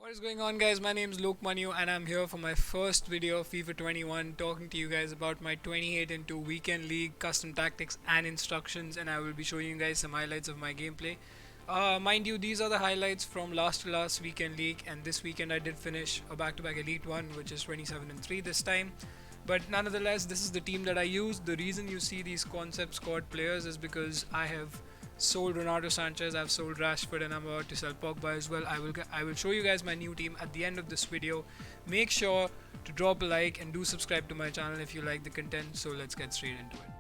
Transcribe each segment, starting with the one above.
What is going on, guys? My name is Lok Manu and I'm here for my first video of FIFA 21, talking to you guys about my 28 into weekend league custom tactics and instructions, and I will be showing you guys some highlights of my gameplay. Mind you, these are the highlights from last to last weekend league, and this weekend I did finish a back-to-back Elite 1, which is 27 and 3 this time. But nonetheless, this is the team that I used. The reason you see these concept squad players is because I have sold Renato Sanchez, I've sold Rashford, and I'm about to sell Pogba as well. I will show you guys my new team at the end of this video. Make sure to drop a like and do subscribe to my channel if you like the content. So let's get straight into it.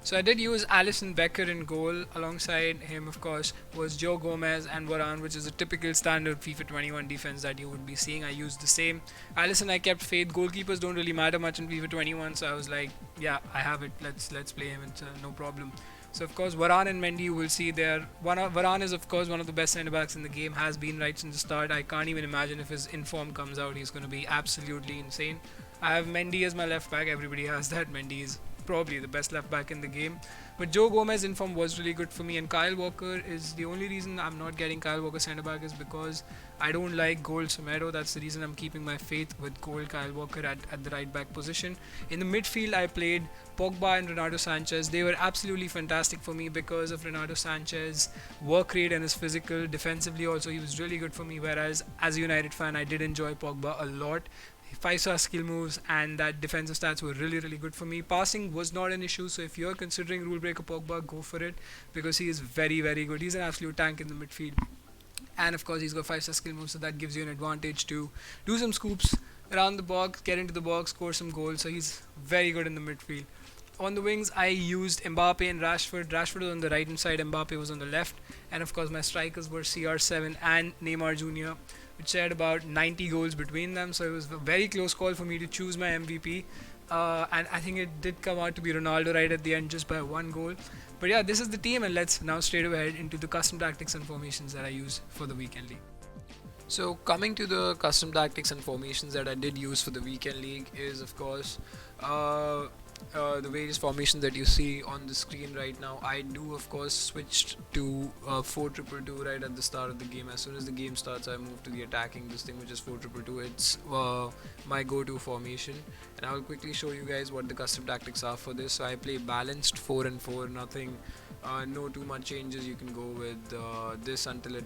So I did use Alisson Becker in goal. Alongside him, of course, was Joe Gomez and Varane, which is a typical standard FIFA 21 defense that you would be seeing. I used the same. Alisson, I kept faith. Goalkeepers don't really matter much in FIFA 21, so I was like, yeah, I have it. Let's play him. It's no problem. So of course, Varane and Mendy, you will see there. Varane is of course one of the best centre backs in the game. Has been right since the start. I can't even imagine if his inform comes out, he's going to be absolutely insane. I have Mendy as my left back. Everybody has that. Mendy is probably the best left back in the game. But Joe Gomez in form was really good for me, and Kyle Walker is the only reason I'm not getting Kyle Walker centre back is because I don't like Gold Semedo. That's the reason I'm keeping my faith with Gold Kyle Walker at the right back position. In the midfield, I played Pogba and Renato Sanchez. They were absolutely fantastic for me because of Renato Sanchez's work rate and his physical. Defensively also, he was really good for me, whereas as a United fan, I did enjoy Pogba a lot. 5-star skill moves and that defensive stats were really good for me. Passing was not an issue, so if you're considering rule breaker Pogba, go for it because he is very good. He's an absolute tank in the midfield, and of course he's got 5-star skill moves, so that gives you an advantage to do some scoops around the box, get into the box, score some goals. So he's very good in the midfield. On the wings, I used Mbappe and Rashford. Rashford was on the right hand side, Mbappe was on the left, and of course my strikers were CR7 and Neymar Jr., which shared about 90 goals between them. So it was a very close call for me to choose my MVP, and I think it did come out to be Ronaldo right at the end, just by one goal. But yeah, this is the team, and let's now straight ahead into the custom tactics and formations that I use for the weekend league. So coming to the custom tactics and formations that I did use for the weekend league is of course the various formations that you see on the screen right now. I do of course switched to 4-2-2 right at the start of the game. As soon as the game starts, I move to the attacking this thing, which is 4-2-2. It's my go-to formation, and I will quickly show you guys what the custom tactics are for this. So I play balanced 4-4, nothing no too much changes. You can go with this until it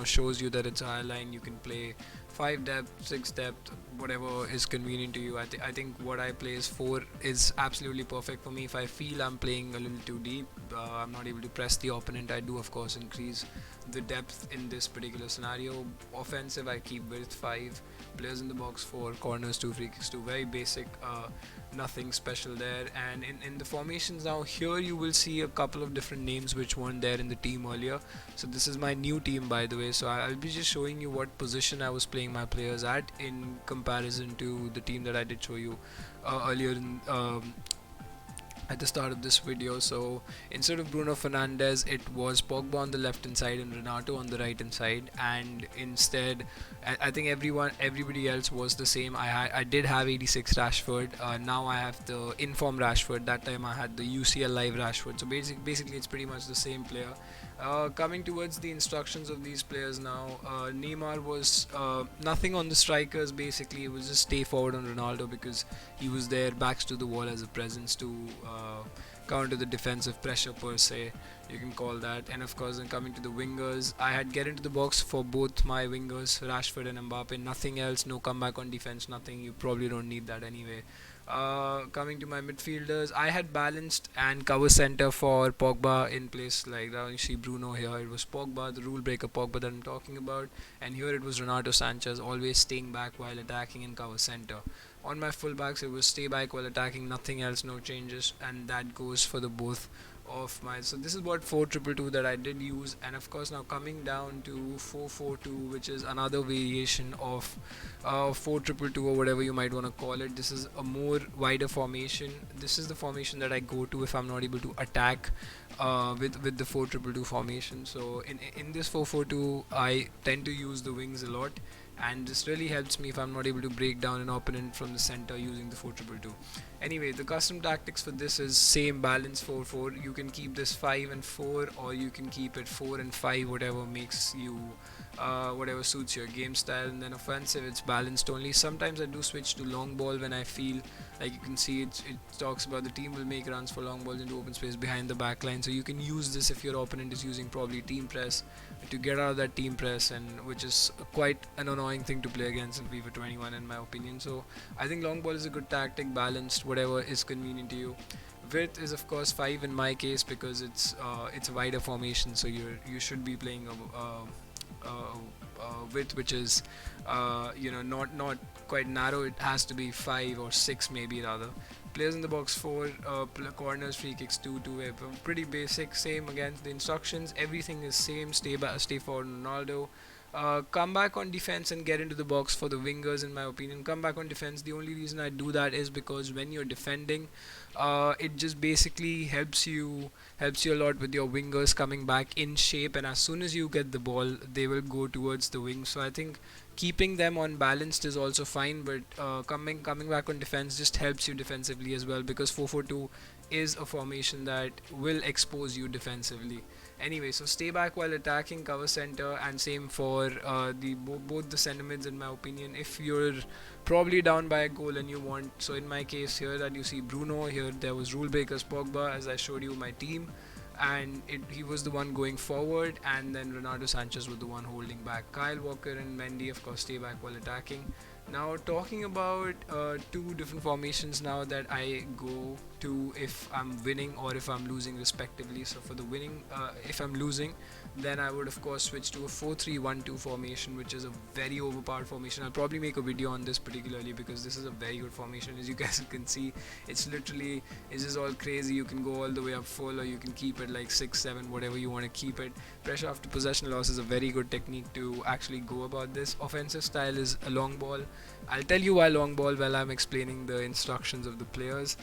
shows you that it's a high line. You can play 5 depth, 6 depth, whatever is convenient to you. I think what I play is 4 is absolutely perfect for me. If I feel I'm playing a little too deep, I'm not able to press the opponent, I do of course increase the depth in this particular scenario. Offensive, I keep width 5, players in the box 4, corners 2, free kicks 2. Very basic, nothing special there. And in the formations now, here you will see a couple of different names which weren't there in the team earlier. So this is my new team, by the way, so I'll be just showing you what position I was playing my players at in comparison to the team that I did show you earlier at the start of this video. So instead of Bruno Fernandes, it was Pogba on the left hand side and Renato on the right hand side, and instead I think everybody else was the same. I did have 86 Rashford. Now I have the inform Rashford. That time I had the UCL live Rashford. So basically it's pretty much the same player. Coming towards the instructions of these players now, Neymar was nothing on the strikers. Basically it was just stay forward on Ronaldo because he was there, backs to the wall, as a presence to counter the defensive pressure per se, you can call that. And of course, then coming to the wingers, I had get into the box for both my wingers, Rashford and Mbappe. Nothing else, no comeback on defense, nothing. You probably don't need that anyway. Coming to my midfielders, I had balanced and cover center for Pogba in place like that. You see Bruno here, it was Pogba, the rule breaker Pogba that I'm talking about, and here it was Renato Sanchez, always staying back while attacking and cover center. On my fullbacks, it was stay back while attacking, nothing else, no changes, and that goes for the both of my. So this is what 4-2-2 that I did use. And of course now coming down to 4-4-2, which is another variation of 4-2-2 or whatever you might want to call it. This is a more wider formation. This is the formation that I go to if I'm not able to attack with the 4-2-2 formation. So in this 4-4-2, I tend to use the wings a lot, and this really helps me if I'm not able to break down an opponent from the center using the 4-2-2. Anyway, the custom tactics for this is same, balance 4-4. You can keep this 5 and 4, or you can keep it 4 and 5, whatever makes you whatever suits your game style. And then offensive, it's balanced only. Sometimes I do switch to long ball when I feel like, you can see it talks about the team will make runs for long balls into open space behind the back line. So you can use this if your opponent is using probably team press to get out of that team press, and which is quite an annoying thing to play against in FIFA 21 in my opinion. So I think long ball is a good tactic, balanced, whatever is convenient to you. Width is of course 5 in my case because it's a wider formation, so you should be playing width which is not quite narrow. It has to be 5 or 6 maybe rather. Players in the box 4, corners, free kicks 2, pretty basic. Same against the instructions, everything is same. Stay forward Ronaldo. Come back on defense and get into the box for the wingers, in my opinion. Come back on defense, the only reason I do that is because when you're defending, it just basically helps you a lot with your wingers coming back in shape, and as soon as you get the ball they will go towards the wing. So I think keeping them on balanced is also fine, but coming back on defense just helps you defensively as well, because 4-4-2 is a formation that will expose you defensively. Anyway, so stay back while attacking, cover center, and same for both the center mids, in my opinion. If you're probably down by a goal and you want, so in my case here that you see Bruno, here there was rule breakers Pogba, as I showed you my team, and he was the one going forward, and then Renato Sanchez was the one holding back. Kyle Walker and Mendy of course stay back while attacking. Now talking about two different formations now that I go to if I'm winning or if I'm losing respectively. So for the winning, if I'm losing, then I would of course switch to a 4-3-1-2 formation, which is a very overpowered formation. I'll probably make a video on this particularly because this is a very good formation. As you guys can see, it's just all crazy. You can go all the way up full, or you can keep it like 6-7, whatever you want to keep it. Pressure after possession loss is a very good technique to actually go about this. Offensive style is a long ball. I'll tell you why long ball while I'm explaining the instructions of the players.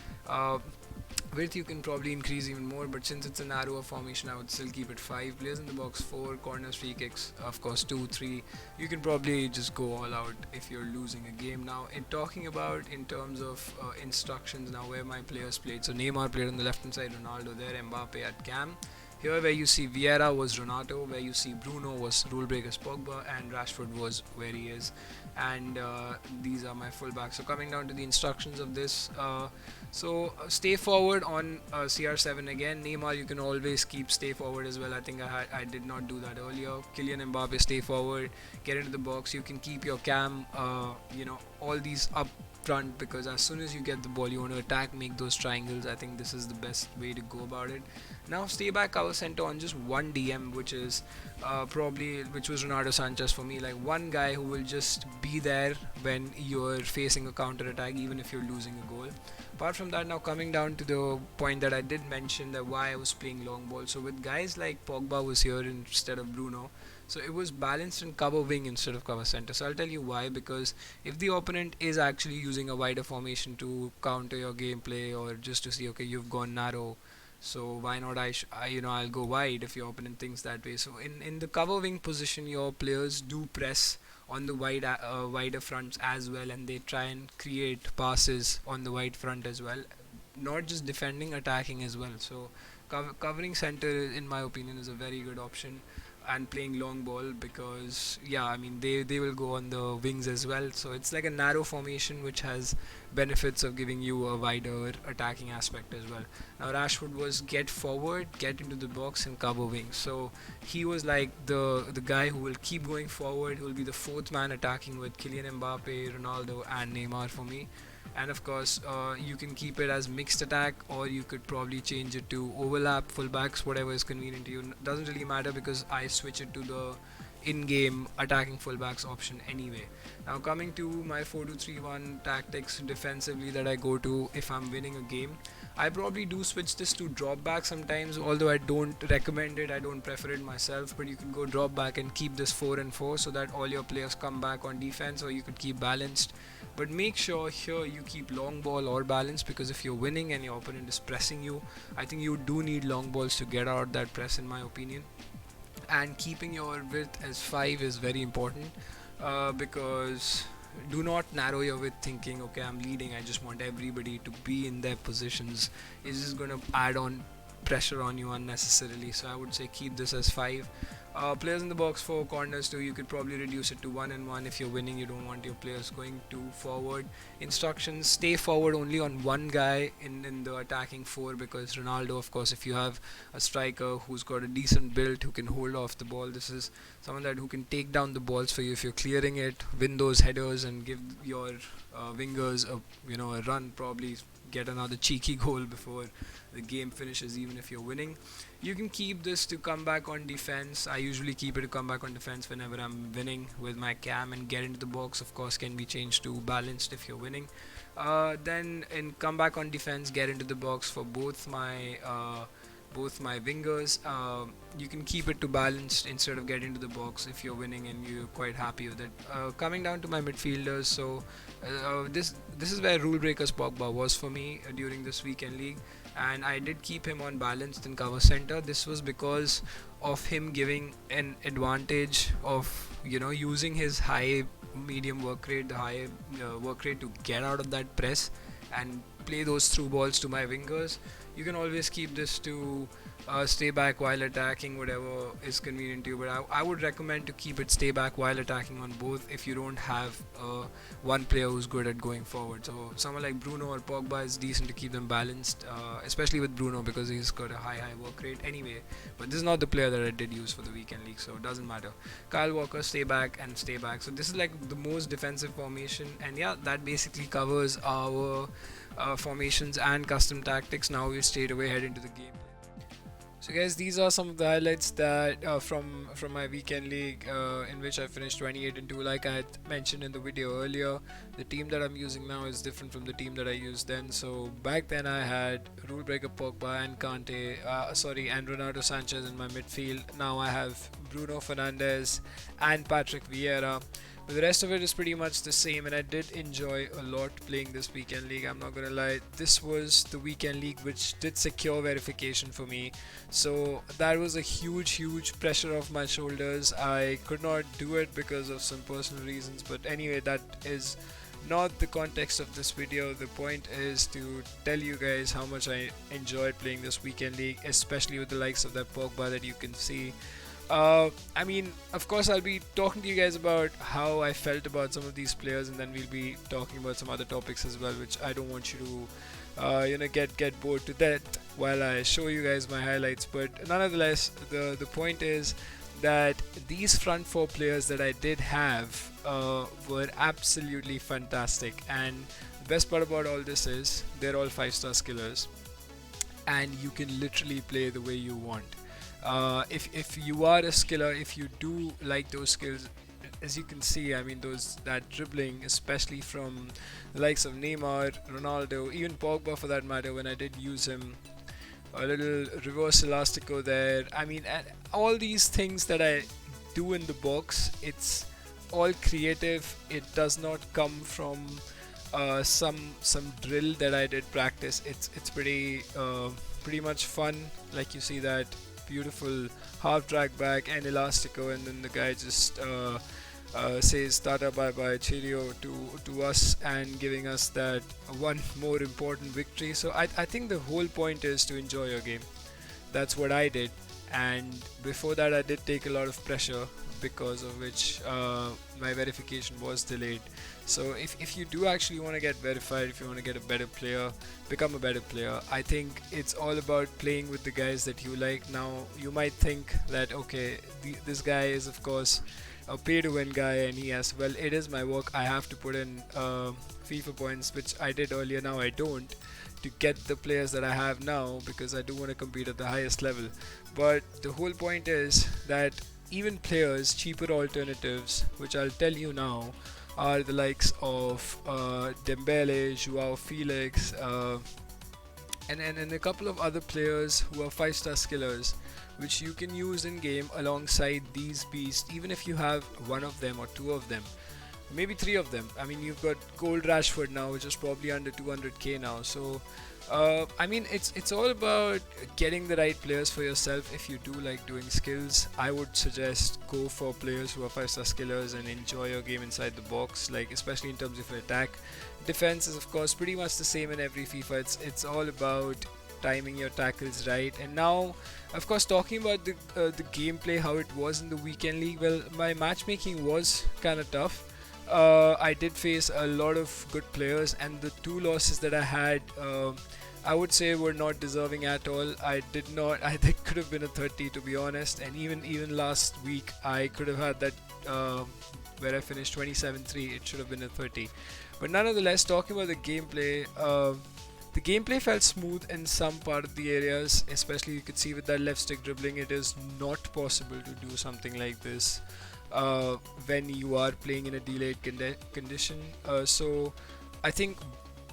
Width you can probably increase even more, but since it's a narrower formation I would still keep it 5. Players in the box 4, corners, free kicks of course 2, 3. You can probably just go all out if you're losing a game. Now talking about in terms of instructions now where my players played. So Neymar played on the left hand side, Ronaldo there, Mbappe at cam. Here where you see Vieira was Renato, where you see Bruno was rule breakers Pogba, and Rashford was where he is. And these are my fullbacks. So coming down to the instructions of this, stay forward on CR7 again. Neymar you can always keep stay forward as well. I think I did not do that earlier. Kylian Mbappe stay forward, get into the box. You can keep your cam, all these up front, because as soon as you get the ball you want to attack, make those triangles. I think this is the best way to go about it. Now stay back cover center on just one DM, which was Renato Sanchez for me. Like one guy who will just be there when you're facing a counter attack, even if you're losing a goal. Apart from that, now coming down to the point that I did mention, that why I was playing long ball. So with guys like Pogba was here instead of Bruno, so it was balanced in cover wing instead of cover center. So I'll tell you why, because if the opponent is actually using a wider formation to counter your gameplay, or just to see, okay, you've gone narrow, so why not I'll go wide if your opponent thinks that way. So in the cover wing position, your players do press on the wider fronts as well, and they try and create passes on the wide front as well, not just defending, attacking as well. So covering center in my opinion is a very good option, and playing long ball, because they will go on the wings as well. So it's like a narrow formation which has benefits of giving you a wider attacking aspect as well. Now Rashford was get forward, get into the box, and cover wing. So he was like the guy who will keep going forward, who will be the fourth man attacking with Kylian Mbappe, Ronaldo and Neymar for me. And of course you can keep it as mixed attack, or you could probably change it to overlap fullbacks, whatever is convenient to you. Doesn't really matter because I switch it to the in-game attacking fullbacks option anyway. Now coming to my 4-2-3-1 tactics defensively that I go to if I'm winning a game, I probably do switch this to drop back sometimes, although I don't recommend it, I don't prefer it myself, but you can go drop back and keep this 4-4 so that all your players come back on defense, or you could keep balanced. But make sure here you keep long ball or balance, because if you're winning and your opponent is pressing you, I think you do need long balls to get out that press, in my opinion. And keeping your width as 5 is very important, because do not narrow your width thinking, okay, I'm leading, I just want everybody to be in their positions. It's just going to add on pressure on you unnecessarily. So I would say keep this as 5. Players in the box for corners too, you could probably reduce it to 1 and 1 if you're winning. You don't want your players going too forward. Instructions: stay forward only on one guy in the attacking four, because Ronaldo, of course, if you have a striker who's got a decent build, who can hold off the ball, this is someone that who can take down the balls for you if you're clearing it, win those headers, and give your wingers a run, probably get another cheeky goal before the game finishes, even if you're winning. You can keep this to come back on defense. I usually keep it to come back on defense whenever I'm winning with my cam, and get into the box, of course, can be changed to balanced if you're winning. Then in come back on defense, get into the box for both my wingers. You can keep it to balanced instead of get into the box if you're winning and you're quite happy with it. Coming down to my midfielders, so this is where rule breakers Pogba was for me during this weekend league, and I did keep him on balanced and cover center. This was because of him giving an advantage of using his high medium work rate, the high work rate, to get out of that press and play those through balls to my wingers. You can always keep this to stay back while attacking, whatever is convenient to you, but I would recommend to keep it stay back while attacking on both if you don't have one player who's good at going forward. So someone like Bruno or Pogba is decent to keep them balanced, especially with Bruno, because he's got a high work rate anyway, but this is not the player that I did use for the weekend league, so it doesn't matter. Kyle Walker, stay back and stay back. So this is like the most defensive formation, and yeah, that basically covers our formations and custom tactics. Now we straight away head into the game. So guys, these are some of the highlights that from my weekend league, in which I finished 28 and 2. Like I had mentioned in the video earlier, the team that I'm using now is different from the team that I used then. So back then I had rule breaker Pogba and and Renato Sanchez in my midfield. Now I have Bruno Fernandes and Patrick Vieira. But the rest of it is pretty much the same, and I did enjoy a lot playing this weekend league. I'm not gonna lie, this was the weekend league which did secure verification for me, so that was a huge pressure off my shoulders. I could not do it because of some personal reasons, but anyway, that is not the context of this video. The point is to tell you guys how much I enjoyed playing this weekend league, especially with the likes of that Pogba that you can see. I mean, of course, I'll be talking to you guys about how I felt about some of these players, and then we'll be talking about some other topics as well, which I don't want you to, get bored to death while I show you guys my highlights. But nonetheless, the point is that these front four players that I did have were absolutely fantastic, and the best part about all this is they're all 5-star skillers, and you can literally play the way you want. If you are a skiller, if you do like those skills, as you can see, I mean, that dribbling, especially from the likes of Neymar, Ronaldo, even Pogba for that matter, when I did use him, a little reverse elastico there. I mean, and all these things that I do in the box, it's all creative. It does not come from some drill that I did practice. It's pretty much fun. Like you see that beautiful half drag back and elastico, and then the guy just says tata bye bye cheerio to us, and giving us that one more important victory. So I think the whole point is to enjoy your game. That's what I did, and before that I did take a lot of pressure, because of which my verification was delayed. So if you do actually want to get verified, if you want to get a better player, become a better player, I think it's all about playing with the guys that you like. Now you might think that okay, this guy is of course a pay to win guy, and he has, well, it is my work. I have to put in FIFA points, which I did earlier, now I don't, to get the players that I have now, because I do want to compete at the highest level. But the whole point is that even players, cheaper alternatives, which I'll tell you now, are the likes of Dembele, Joao Felix, and a couple of other players who are 5-star skillers, which you can use in game alongside these beasts, even if you have one of them or two of them, maybe three of them. I mean, you've got Gold Rashford now, which is probably under 200k now. So I mean, it's all about getting the right players for yourself. If you do like doing skills, I would suggest go for players who are 5-star skillers and enjoy your game inside the box, like especially in terms of attack. Defense is of course pretty much the same in every FIFA. It's all about timing your tackles right. And now, of course, talking about the gameplay, how it was in the weekend league. Well, my matchmaking was kind of tough. I did face a lot of good players, and the two losses that I had, I would say, were not deserving at all. I did not. I think could have been a 30, to be honest. And even last week, I could have had that where I finished 27-3. It should have been a 30. But nonetheless, talking about the gameplay. The gameplay felt smooth in some part of the areas, especially you could see with that left stick dribbling. It is not possible to do something like this when you are playing in a delayed condition. So I think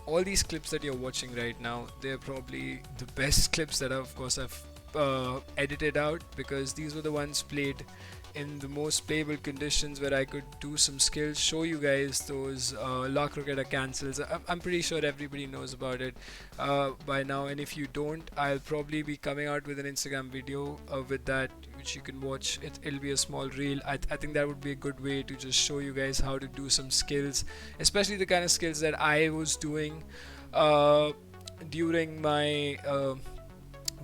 all these clips that you're watching right now, they're probably the best clips that of course I've edited out, because these were the ones played in the most playable conditions where I could do some skills, show you guys those La Croqueta cancels. I'm pretty sure everybody knows about it by now, and if you don't, I'll probably be coming out with an Instagram video with that, which you can watch. It'll be a small reel. I think that would be a good way to just show you guys how to do some skills, especially the kind of skills that I was doing during my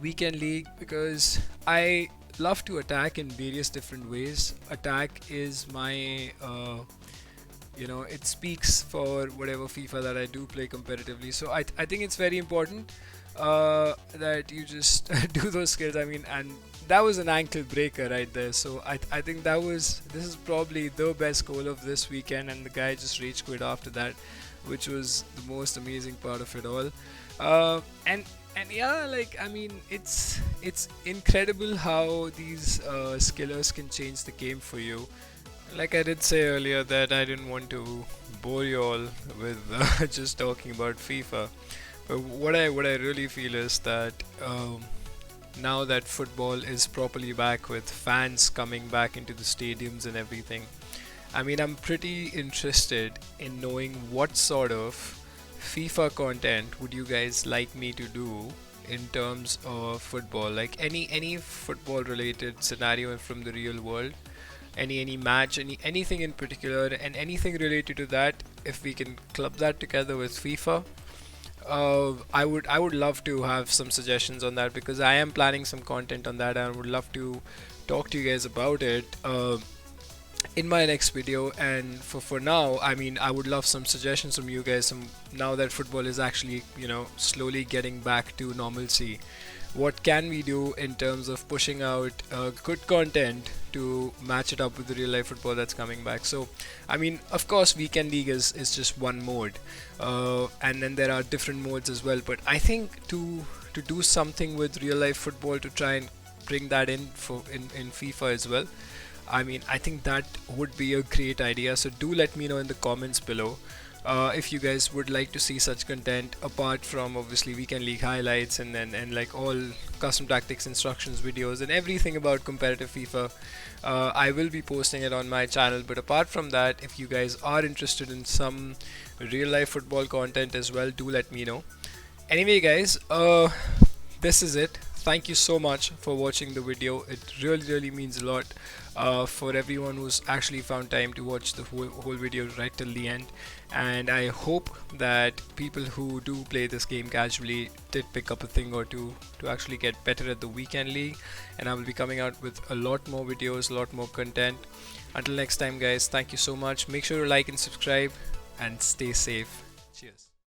weekend league, because I love to attack in various different ways. Attack is my it speaks for whatever FIFA that I do play competitively. So I think it's very important that you just do those skills. I mean, and that was an ankle breaker right there. So I think this is probably the best goal of this weekend, and the guy just rage quit after that, which was the most amazing part of it all. And yeah, like, I mean, it's incredible how these skillers can change the game for you. Like I did say earlier, that I didn't want to bore you all with just talking about FIFA. But what I really feel is that now that football is properly back with fans coming back into the stadiums and everything, I mean, I'm pretty interested in knowing what sort of FIFA content would you guys like me to do in terms of football, like any football related scenario from the real world, any match, anything in particular, and anything related to that. If we can club that together with FIFA, I would love to have some suggestions on that, because I am planning some content on that, and I would love to talk to you guys about it in my next video. And for now, I mean, I would love some suggestions from you guys. Now that football is actually, slowly getting back to normalcy, what can we do in terms of pushing out good content to match it up with the real life football that's coming back? So I mean, of course, weekend league is just one mode, and then there are different modes as well. But I think to do something with real life football, to try and bring that in in FIFA as well, I mean, I think that would be a great idea. So do let me know in the comments below if you guys would like to see such content, apart from obviously weekend league highlights and like all custom tactics, instructions, videos, and everything about competitive FIFA. I will be posting it on my channel. But apart from that, if you guys are interested in some real life football content as well, do let me know. Anyway guys, this is it. Thank you so much for watching the video. It really means a lot for everyone who's actually found time to watch the whole video right till the end. And I hope that people who do play this game casually did pick up a thing or two to actually get better at the weekend league. And I will be coming out with a lot more videos, a lot more content. Until next time guys, thank you so much. Make sure to like and subscribe, and stay safe. Cheers.